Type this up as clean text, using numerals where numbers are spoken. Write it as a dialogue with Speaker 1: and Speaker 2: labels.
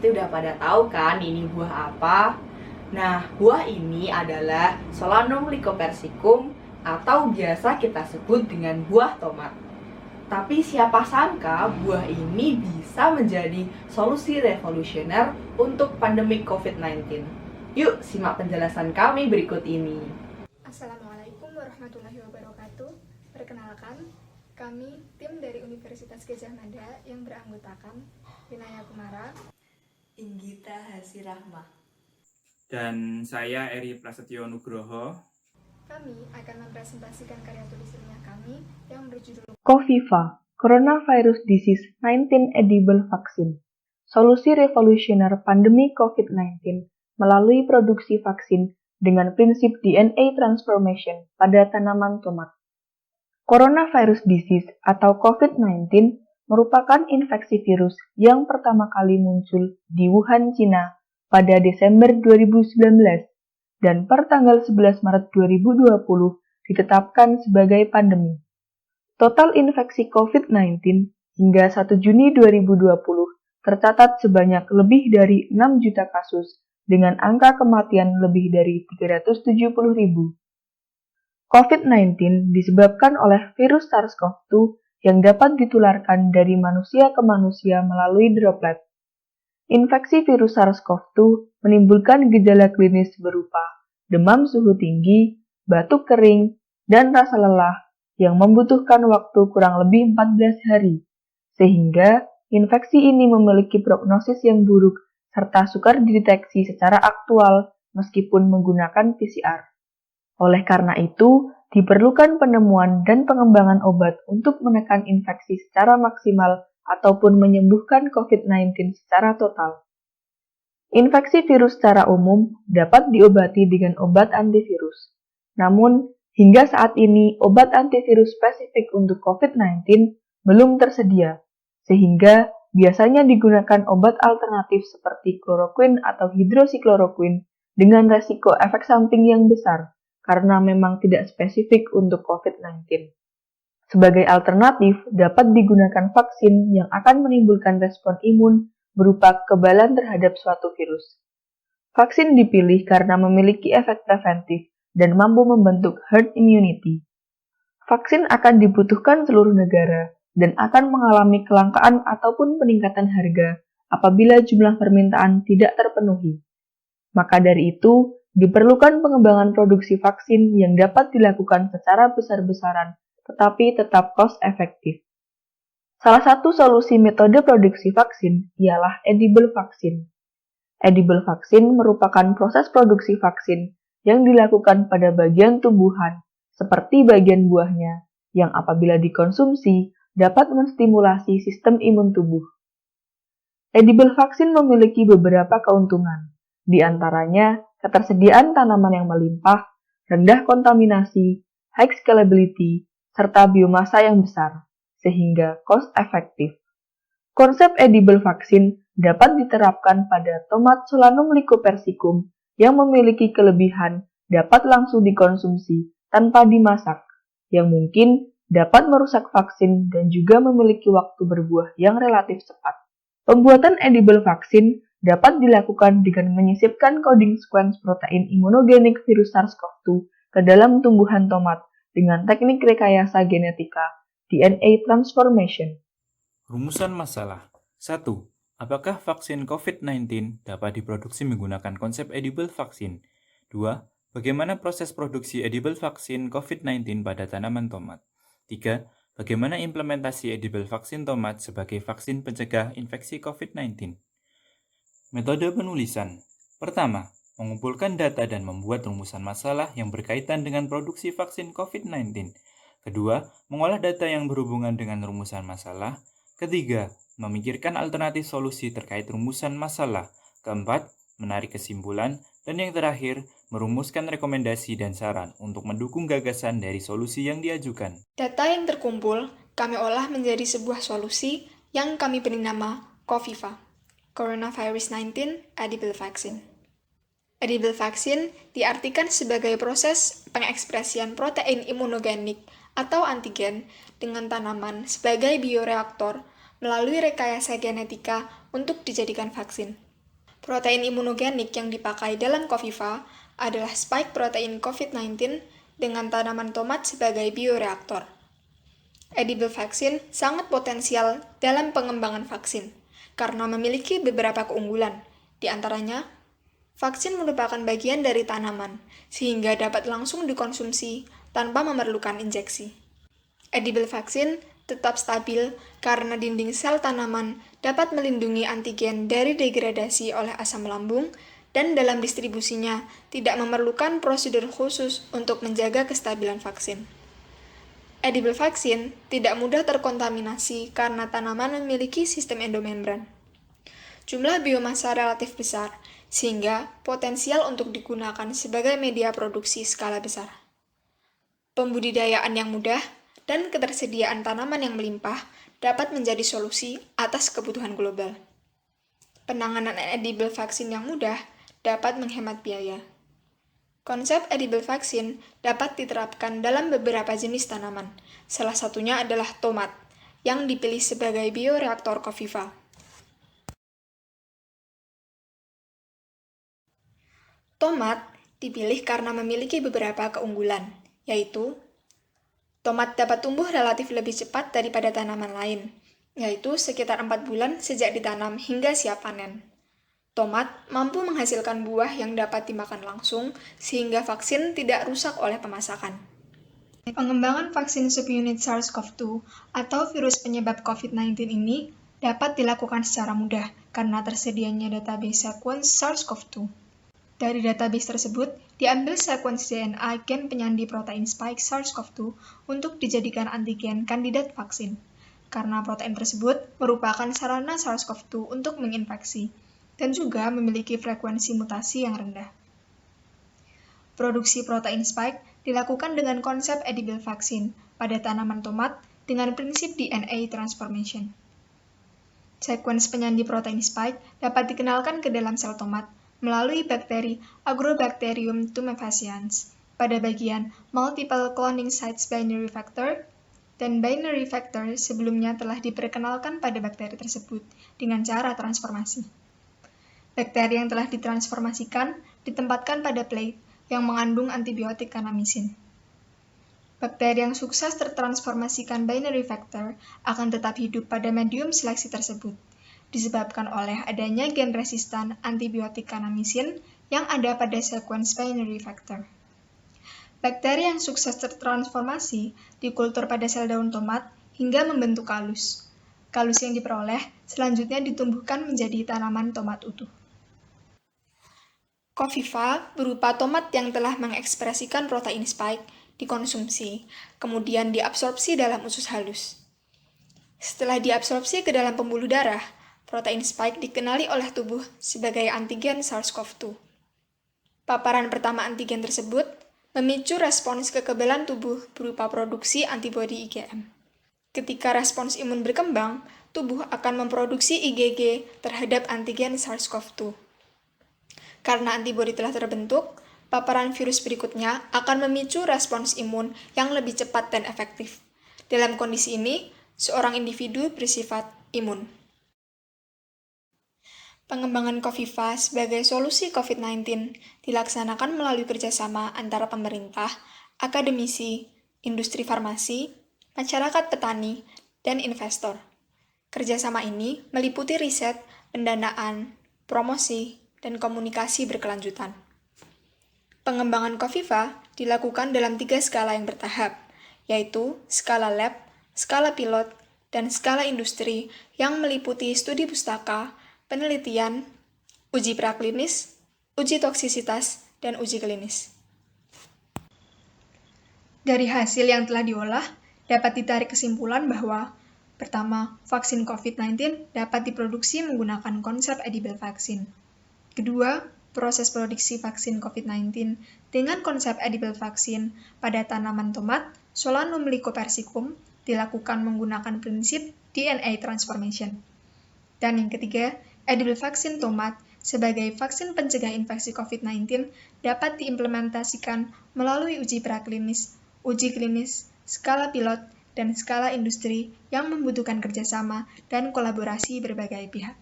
Speaker 1: pasti udah pada tahu kan ini buah apa? Nah, buah ini adalah Solanum lycopersicum atau biasa kita sebut dengan buah tomat. Tapi siapa sangka buah ini bisa menjadi solusi revolusioner untuk pandemi COVID-19. Yuk simak penjelasan kami berikut ini.
Speaker 2: Assalamualaikum warahmatullahi wabarakatuh. Perkenalkan, kami tim dari Universitas Gadjah Mada yang beranggotakan Vinaya Kumara,
Speaker 1: Inggita Hasirahmah,
Speaker 3: dan saya Eri Prasetyo Nugroho.
Speaker 2: Kami akan mempresentasikan karya tulis ilmiah kami yang berjudul
Speaker 4: COVIFA, Coronavirus Disease 19 Edible Vaccine, solusi revolusioner pandemi COVID-19 melalui produksi vaksin dengan prinsip DNA transformation pada tanaman tomat. Coronavirus disease atau COVID-19 merupakan infeksi virus yang pertama kali muncul di Wuhan, Cina pada Desember 2019 dan per tanggal 11 Maret 2020 ditetapkan sebagai pandemi. Total infeksi COVID-19 hingga 1 Juni 2020 tercatat sebanyak lebih dari 6 juta kasus dengan angka kematian lebih dari 370.000. COVID-19 disebabkan oleh virus SARS-CoV-2 yang dapat ditularkan dari manusia ke manusia melalui droplet. Infeksi virus SARS-CoV-2 menimbulkan gejala klinis berupa demam suhu tinggi, batuk kering, dan rasa lelah yang membutuhkan waktu kurang lebih 14 hari, sehingga infeksi ini memiliki prognosis yang buruk serta sukar dideteksi secara aktual meskipun menggunakan PCR. Oleh karena itu, diperlukan penemuan dan pengembangan obat untuk menekan infeksi secara maksimal ataupun menyembuhkan COVID-19 secara total. Infeksi virus secara umum dapat diobati dengan obat antivirus. Namun, hingga saat ini obat antivirus spesifik untuk COVID-19 belum tersedia, sehingga biasanya digunakan obat alternatif seperti kloroquine atau hidroksikloroquine dengan resiko efek samping yang besar, karena memang tidak spesifik untuk COVID-19. Sebagai alternatif, dapat digunakan vaksin yang akan menimbulkan respon imun berupa kekebalan terhadap suatu virus. Vaksin dipilih karena memiliki efek preventif dan mampu membentuk herd immunity. Vaksin akan dibutuhkan seluruh negara dan akan mengalami kelangkaan ataupun peningkatan harga apabila jumlah permintaan tidak terpenuhi. Maka dari itu, diperlukan pengembangan produksi vaksin yang dapat dilakukan secara besar-besaran, tetapi tetap cost efektif. Salah satu solusi metode produksi vaksin ialah edible vaksin. Edible vaksin merupakan proses produksi vaksin yang dilakukan pada bagian tumbuhan, seperti bagian buahnya, yang apabila dikonsumsi dapat menstimulasi sistem imun tubuh. Edible vaksin memiliki beberapa keuntungan, di antaranya ketersediaan tanaman yang melimpah, rendah kontaminasi, high scalability, serta biomasa yang besar, sehingga cost efektif. Konsep edible vaksin dapat diterapkan pada tomat Solanum lycopersicum yang memiliki kelebihan dapat langsung dikonsumsi tanpa dimasak, yang mungkin dapat merusak vaksin dan juga memiliki waktu berbuah yang relatif cepat. Pembuatan edible vaksin dapat dilakukan dengan menyisipkan coding sequence protein imunogenik virus SARS-CoV-2 ke dalam tumbuhan tomat dengan teknik rekayasa genetika DNA transformation.
Speaker 3: Rumusan masalah 1. Apakah vaksin COVID-19 dapat diproduksi menggunakan konsep edible vaksin? 2. Bagaimana proses produksi edible vaksin COVID-19 pada tanaman tomat? 3. Bagaimana implementasi edible vaksin tomat sebagai vaksin pencegah infeksi COVID-19? Metode penulisan. Pertama, mengumpulkan data dan membuat rumusan masalah yang berkaitan dengan produksi vaksin COVID-19. Kedua, mengolah data yang berhubungan dengan rumusan masalah. Ketiga, memikirkan alternatif solusi terkait rumusan masalah. Keempat, menarik kesimpulan. Dan yang terakhir, merumuskan rekomendasi dan saran untuk mendukung gagasan dari solusi yang diajukan.
Speaker 2: Data yang terkumpul kami olah menjadi sebuah solusi yang kami beri nama COVIFA, Coronavirus 19 Edible Vaccine. Edible vaccine diartikan sebagai proses pengekspresian protein imunogenik atau antigen dengan tanaman sebagai bioreaktor melalui rekayasa genetika untuk dijadikan vaksin. Protein imunogenik yang dipakai dalam Coviva adalah spike protein COVID-19 dengan tanaman tomat sebagai bioreaktor. Edible vaksin sangat potensial dalam pengembangan vaksin karena memiliki beberapa keunggulan. Di antaranya, vaksin merupakan bagian dari tanaman sehingga dapat langsung dikonsumsi tanpa memerlukan injeksi. Edible vaksin tetap stabil karena dinding sel tanaman dapat melindungi antigen dari degradasi oleh asam lambung dan dalam distribusinya tidak memerlukan prosedur khusus untuk menjaga kestabilan vaksin. Edible vaksin tidak mudah terkontaminasi karena tanaman memiliki sistem endomembran. Jumlah biomasa relatif besar, sehingga potensial untuk digunakan sebagai media produksi skala besar. Pembudidayaan yang mudah dan ketersediaan tanaman yang melimpah dapat menjadi solusi atas kebutuhan global. Penanganan edible vaksin yang mudah dapat menghemat biaya. Konsep edible vaksin dapat diterapkan dalam beberapa jenis tanaman. Salah satunya adalah tomat, yang dipilih sebagai bioreaktor Coviva. Tomat dipilih karena memiliki beberapa keunggulan, yaitu tomat dapat tumbuh relatif lebih cepat daripada tanaman lain, yaitu sekitar 4 bulan sejak ditanam hingga siap panen. Tomat mampu menghasilkan buah yang dapat dimakan langsung, sehingga vaksin tidak rusak oleh pemasakan. Pengembangan vaksin subunit SARS-CoV-2 atau virus penyebab COVID-19 ini dapat dilakukan secara mudah karena tersedianya database sequence SARS-CoV-2. Dari database tersebut, diambil sekuens DNA gen penyandi protein spike SARS-CoV-2 untuk dijadikan antigen kandidat vaksin, karena protein tersebut merupakan sarana SARS-CoV-2 untuk menginfeksi, dan juga memiliki frekuensi mutasi yang rendah. Produksi protein spike dilakukan dengan konsep edible vaksin pada tanaman tomat dengan prinsip DNA transformation. Sekuens penyandi protein spike dapat dikenalkan ke dalam sel tomat melalui bakteri Agrobacterium tumefaciens pada bagian multiple cloning sites binary factor, dan binary factor sebelumnya telah diperkenalkan pada bakteri tersebut dengan cara transformasi. Bakteri yang telah ditransformasikan ditempatkan pada plate yang mengandung antibiotik kanamisin. Bakteri yang sukses tertransformasikan binary factor akan tetap hidup pada medium seleksi tersebut, disebabkan oleh adanya gen resistan antibiotik kanamisin yang ada pada sekuens binary factor. Bakteri yang sukses tertransformasi dikultur pada sel daun tomat hingga membentuk kalus. Kalus yang diperoleh selanjutnya ditumbuhkan menjadi tanaman tomat utuh. Coviva berupa tomat yang telah mengekspresikan protein spike dikonsumsi, kemudian diabsorpsi dalam usus halus. Setelah diabsorpsi ke dalam pembuluh darah, protein spike dikenali oleh tubuh sebagai antigen SARS-CoV-2. Paparan pertama antigen tersebut memicu respons kekebalan tubuh berupa produksi antibodi IgM. Ketika respons imun berkembang, tubuh akan memproduksi IgG terhadap antigen SARS-CoV-2. Karena antibodi telah terbentuk, paparan virus berikutnya akan memicu respons imun yang lebih cepat dan efektif. Dalam kondisi ini, seorang individu bersifat imun. Pengembangan Coviva sebagai solusi COVID-19 dilaksanakan melalui kerjasama antara pemerintah, akademisi, industri farmasi, masyarakat petani, dan investor. Kerjasama ini meliputi riset, pendanaan, promosi, dan komunikasi berkelanjutan. Pengembangan Coviva dilakukan dalam 3 skala yang bertahap, yaitu skala lab, skala pilot, dan skala industri yang meliputi studi pustaka, penelitian, uji praklinis, uji toksisitas, dan uji klinis. Dari hasil yang telah diolah, dapat ditarik kesimpulan bahwa pertama, vaksin COVID-19 dapat diproduksi menggunakan konsep edible vaksin. Kedua, proses produksi vaksin COVID-19 dengan konsep edible vaksin pada tanaman tomat Solanum lycopersicum dilakukan menggunakan prinsip DNA transformation. Dan yang ketiga, edible vaksin tomat sebagai vaksin pencegah infeksi COVID-19 dapat diimplementasikan melalui uji praklinis, uji klinis, skala pilot, dan skala industri yang membutuhkan kerjasama dan kolaborasi berbagai pihak.